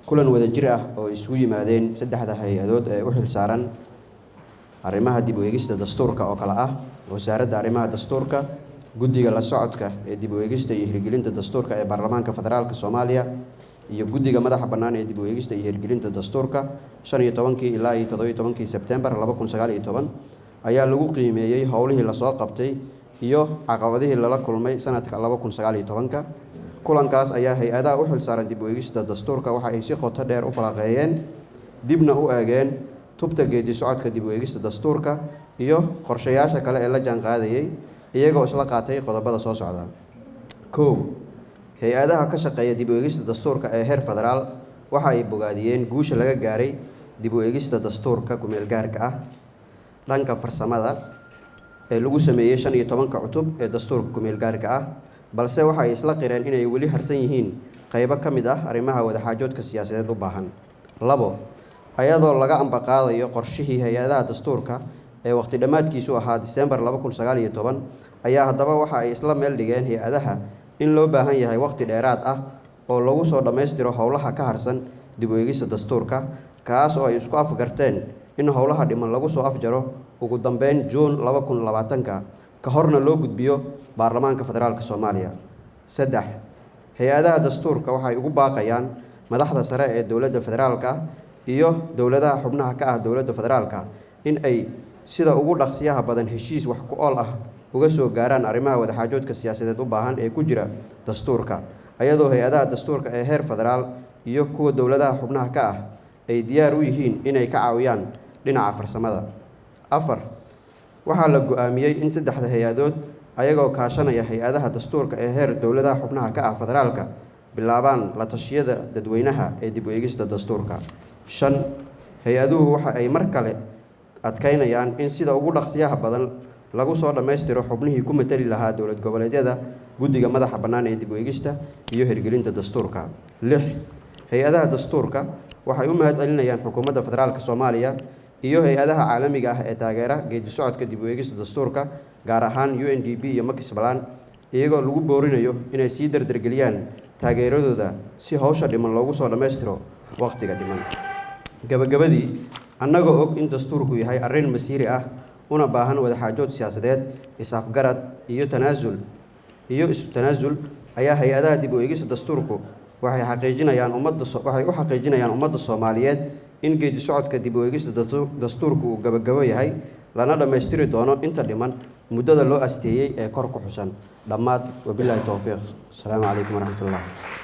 kulan wada jir ah oo isugu yimaadeen saddexda hay-adood ee u xilsaaran arrimaha dib u eegista dastuurka oo kala ah wasaaradda arrimaha dastuurka, guddiga la socodka ee dib u eegista iyo hirgelinta dastuurka ee baarlamaanka federaalka Soomaaliya iyo guddiga madaxa bannaan ee dib u eegista iyo hirgelinta dastuurka 15 ilaa 17 Sebtembar 2019 ayaa lagu qiimeeyay howlihii la soo qabtay iyo caqabadihii lala kulmay sanadka 2019. kulankaas ayaa hay-adaha u xilsaaran dib u eegista dastuurka waxa ay si qoto dheer u falaqeeyeen dibna u eegeen tubta geedi socodka dib u eegista dastuurka iyo qorshayaasha kale ee la jaanqaadayay iyagoo isla qaatay qodobada soo socda. 1. hay-adaha ka shaqeeya dib u eegista dastuurka ee heer federaal waxa ay bogaadiyeen guusha laga gaaray dib u eegista dastuurka kumeel gaarka ah dhanka farsamada ee lagu sameeyay 15 cutub ee dastuurka kumeel gaarka ah, balse waxa ay isla qireen inay weli harsan yihiin qaybo ka mid ah arrimaha wadaxaajoodka siyaasadeed u baahan. 2. ayadoo laga ambaqaadayo qorshihii hay-adaha dastuurka ee waqti dhammaadkiisu ahaa Diseembar 2019 ayaa haddaba waxa ay isla meel dhigeen hay-adaha in loo baahan yahay waqti dheeraad ah oo lagu soo dhammaystiro howlaha ka harsan dib u eegista dastuurka, kaas oo ay isku afgarteen in howlaha dhiman lagu soo afjaro ugu dambeyn Juun 2020 ka horna loo gudbiyo baarlamaanka federaalka Soomaaliya. 3. hay-adaha dastuurka waxay ugu baaqayaan madaxda sare ee dowladda federaalka iyo dowladaha xubnaha ka ah dowladda federaalka in ay sida ugu dhaqsiyaha badan heshiis wax ku ool ah uga soo gaaraan arrimaha wadaxaajoodka siyaasadeed u baahan ee ku jira dastuurka, ayadoo hay-adaha dastuurka ee heer federaal iyo kuwa dowladaha xubnaha ka ah ay diyaar u yihiin inay ka caawiyaan dhinaca farsamada. 4. waxaa la go'aamiyey in saddexda hay-adood ayagoo kaashanaya hay-adaha dastuurka ee heer dowladaha xubnaha ka ah federaalka bilaabaan la tashiyada dadweynaha ee dib u eegista dastuurka. 5. hay-aduhu waxa ay mar kale adkeynayaan in sida ugu dhaqsiyaha badan lagu soo dhammaystiro xubnihii ku matali lahaa dowlad goboleedyada guddiga madaxa bannaan ee dib u eegista iyo hirgelinta dastuurka. 6. hay-adaha dastuurka waxay u mahadcelinayaan xukuumadda federaalka Soomaaliya iyo hay-adaha caalamiga ah ee taageera geedi socodka dib u eegista dastuurka, gaar ahaan UNDP iyo Max Plan, iyagoo lagu boorinayo inay sii dardargeliyaan taageeradooda si hawsha dhiman loogu soo dhammaystiro waqtiga dhiman. Gabagabadii, annagoo og in dastuurku yahay arrin masiiri ah una baahan wadaxaajood siyaasadeed, is-afgarad iyo isu tanaasul ayaa hay-adaha dib u eegista dastuurku waxay u xaqiijinayaan ummadda Soomaaliyeed in geedi socodka dib u eegista dastuurku uu gabagabo yahay lana dhammaystiri doono inta dhiman muddada loo asteeyay ee kor ku xusan. Dhammaad wabilaahi tawfiiq. Assalaamu calaykum waraxmatullaah.